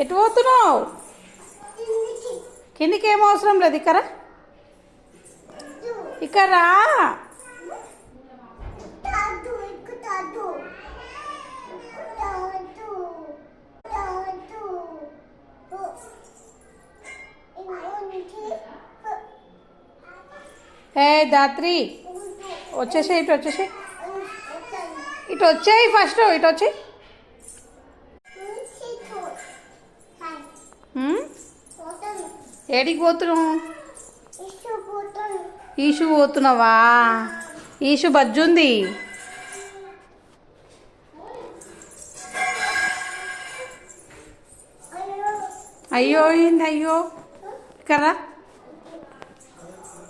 ఎటు పోతున్నావు? కిందికి ఏం అవసరం లేదు, ఇక్కడ ఇక్కడ రా. ఏ దాత్రి, వచ్చేసేయి, ఇటు వచ్చేసేయి, ఇటు వచ్చేయి, ఫస్ట్ ఇటు వచ్చేయి. ఏడికి పోతున్నావు? ఈషు పోతున్నావా? ఈషు బజ్జుంది. అయ్యో ఏంది అయ్యో, ఇక్కడ